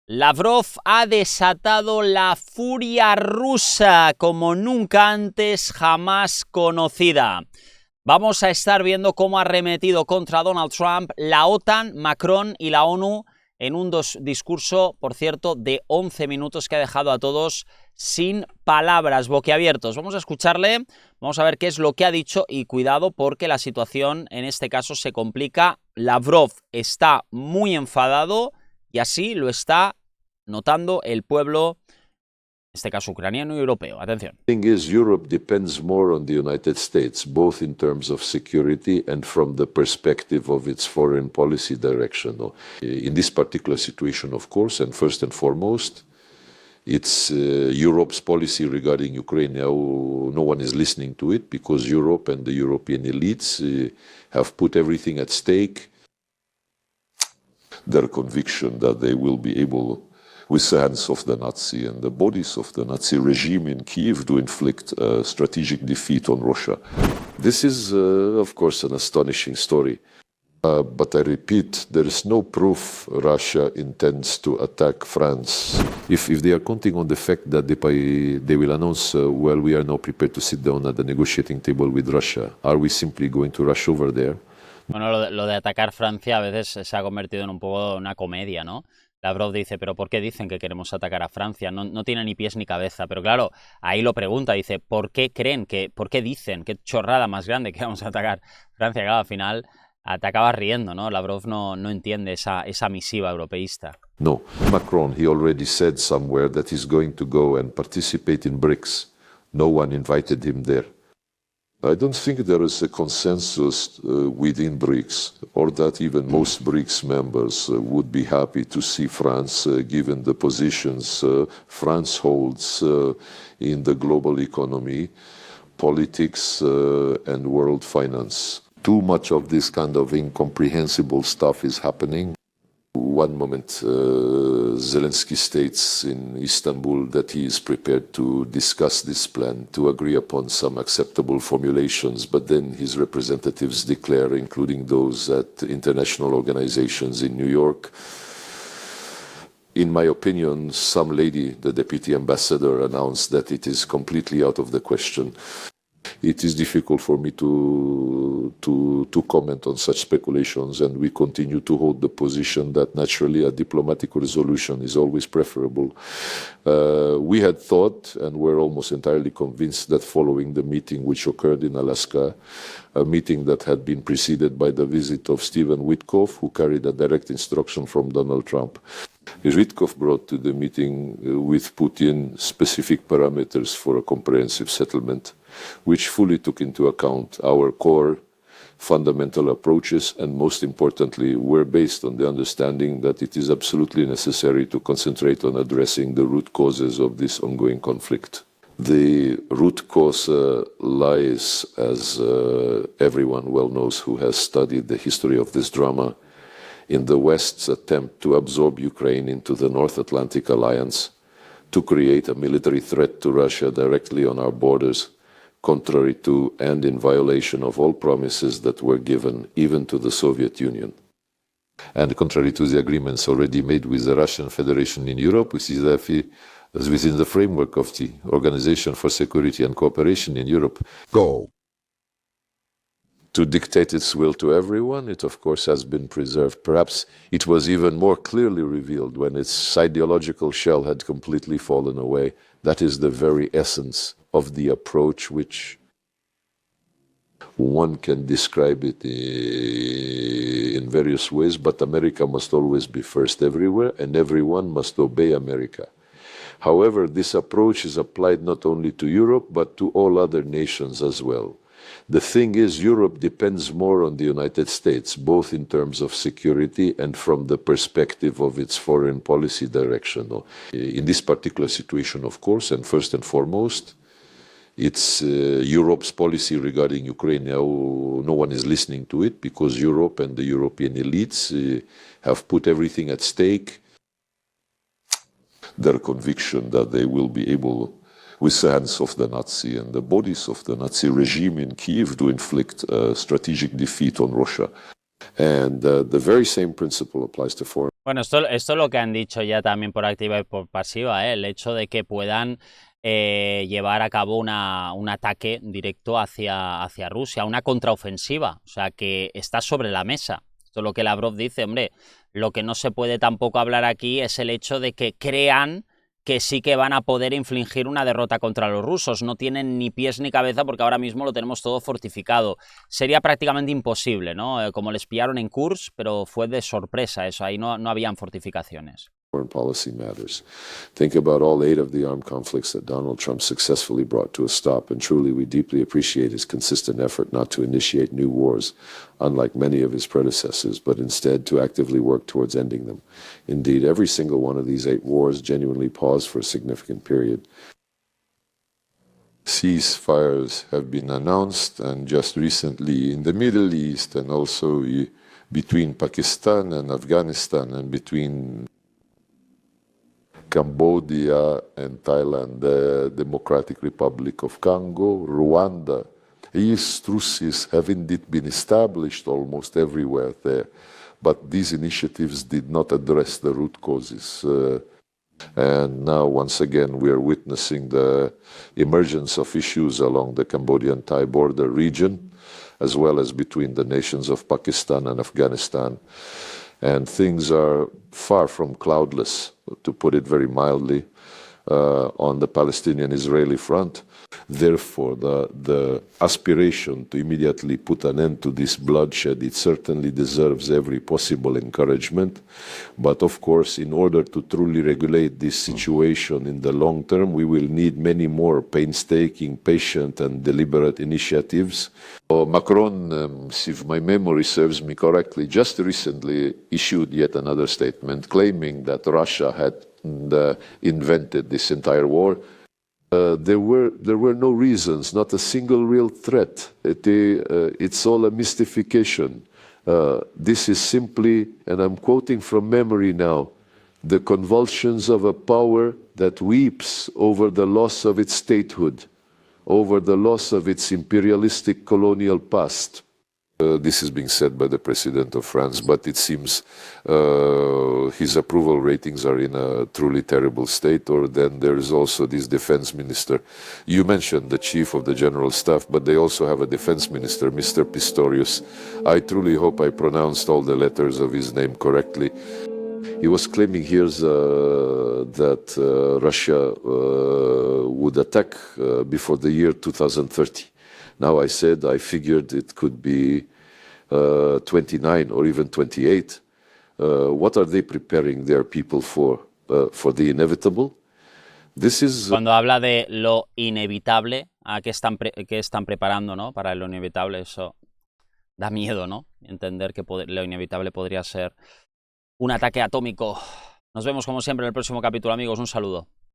Lavrov ha desatado la furia rusa como nunca antes jamás conocida. Vamos a estar viendo cómo ha arremetido contra Donald Trump la OTAN, Macron y la ONU en un discurso, por cierto, de 11 minutos que ha dejado a todos sin palabras, boquiabiertos. Vamos a escucharle, vamos a ver qué es lo que ha dicho y cuidado porque la situación en este caso se complica. Lavrov está muy enfadado y así lo está notando el pueblo, en este caso ucraniano y europeo. Atención. The thing is, Europe depends more on the United States, both in terms of security and from the perspective of its foreign policy direction. In this particular situation, of course, and first and foremost, it's Europe's policy regarding Ukraine. Now, no one is listening to it because Europe and the European elites have put everything at stake. Their conviction that they will be able, with the hands of the Nazi and the bodies of the Nazi regime in Kiev, to inflict a strategic defeat on Russia. This is, of course, an astonishing story. But I repeat, there is no proof Russia intends to attack France. If they are counting on the fact that they will announce, well, we are now prepared to sit down at the negotiating table with Russia, are we simply going to rush over there? Bueno, lo de atacar Francia a veces se ha convertido en un poco una comedia, ¿no? Lavrov dice, pero ¿por qué dicen que queremos atacar a Francia? No tiene ni pies ni cabeza. Pero claro, ahí lo pregunta, dice, ¿por qué dicen, qué chorrada más grande que vamos a atacar Francia? Claro, al final te acabas riendo, ¿no? Lavrov no entiende esa misiva europeísta. No. Macron, he already said somewhere that he's going to go and participate in BRICS. No one invited him there. I don't think there is a consensus within BRICS, or that even most BRICS members would be happy to see France, given the positions France holds in the global economy, politics, and world finance. Too much of this kind of incomprehensible stuff is happening. One moment, Zelensky states in Istanbul that he is prepared to discuss this plan, to agree upon some acceptable formulations, but then his representatives declare, including those at international organizations in New York. In my opinion, some lady, the deputy ambassador, announced that it is completely out of the question. It is difficult for me to comment on such speculations, and we continue to hold the position that naturally a diplomatic resolution is always preferable. We had thought, and were almost entirely convinced, that following the meeting which occurred in Alaska, a meeting that had been preceded by the visit of Stephen Witkoff, who carried a direct instruction from Donald Trump. Witkoff brought to the meeting with Putin specific parameters for a comprehensive settlement, which fully took into account our core fundamental approaches and, most importantly, were based on the understanding that it is absolutely necessary to concentrate on addressing the root causes of this ongoing conflict. The root cause lies, as everyone well knows who has studied the history of this drama, in the West's attempt to absorb Ukraine into the North Atlantic Alliance, to create a military threat to Russia directly on our borders, contrary to and in violation of all promises that were given, even to the Soviet Union. And contrary to the agreements already made with the Russian Federation in Europe, which is within the framework of the Organization for Security and Cooperation in Europe. Go. To dictate its will to everyone, it of course has been preserved. Perhaps it was even more clearly revealed when its ideological shell had completely fallen away. That is the very essence of the approach, which one can describe it in various ways, but America must always be first everywhere, and everyone must obey America. However, this approach is applied not only to Europe, but to all other nations as well. The thing is, Europe depends more on the United States, both in terms of security and from the perspective of its foreign policy direction. In this particular situation, of course, and first and foremost, it's Europe's policy regarding Ukraine. Now, no one is listening to it because Europe and the European elites have put everything at stake. Their conviction that they will be able, with the hands of the Nazi and the bodies of the Nazi regime in Kiev, to inflict a strategic defeat on Russia. And the very same principle applies to foreign Bueno, esto es lo que han dicho ya también por activa y por pasiva, ¿eh? El hecho de que puedan llevar a cabo un ataque directo hacia Rusia, una contraofensiva, o sea, que está sobre la mesa. Esto es lo que Lavrov dice, hombre, lo que no se puede tampoco hablar aquí es el hecho de que crean que sí que van a poder infligir una derrota contra los rusos. No tienen ni pies ni cabeza porque ahora mismo lo tenemos todo fortificado. Sería prácticamente imposible, ¿no? Como les pillaron en Kursk, pero fue de sorpresa eso, ahí no habían fortificaciones. Foreign policy matters. Think about all 8 of the armed conflicts that Donald Trump successfully brought to a stop, and truly we deeply appreciate his consistent effort not to initiate new wars, unlike many of his predecessors, but instead to actively work towards ending them. Indeed, every single one of these 8 wars genuinely paused for a significant period. Ceasefires have been announced, and just recently in the Middle East, and also between Pakistan and Afghanistan, and between Cambodia and Thailand, the Democratic Republic of Congo, Rwanda. These truces have indeed been established almost everywhere there, but these initiatives did not address the root causes. And now, once again, we are witnessing the emergence of issues along the Cambodian-Thai border region, as well as between the nations of Pakistan and Afghanistan. And things are far from cloudless, to put it very mildly, on the Palestinian-Israeli front. Therefore, the aspiration to immediately put an end to this bloodshed, it certainly deserves every possible encouragement. But of course, in order to truly regulate this situation in the long term, we will need many more painstaking, patient and deliberate initiatives. Macron, if my memory serves me correctly, just recently issued yet another statement claiming that Russia had invented this entire war. There were no reasons, not a single real threat. It's all a mystification. This is simply, and I'm quoting from memory now, the convulsions of a power that weeps over the loss of its statehood, over the loss of its imperialistic colonial past. This is being said by the President of France, but it seems his approval ratings are in a truly terrible state. Or then there is also this defense minister. You mentioned the chief of the general staff, but they also have a defense minister, Mr. Pistorius. I truly hope I pronounced all the letters of his name correctly. He was claiming here that Russia would attack before the year 2030. Now I figured it could be 29 or even 28. What are they preparing their people for the inevitable? This is... Cuando habla de lo inevitable, ¿a qué están preparando, ¿no? Para lo inevitable, eso da miedo, ¿no? Entender que lo inevitable podría ser un ataque atómico. Nos vemos como siempre en el próximo capítulo, amigos. Un saludo.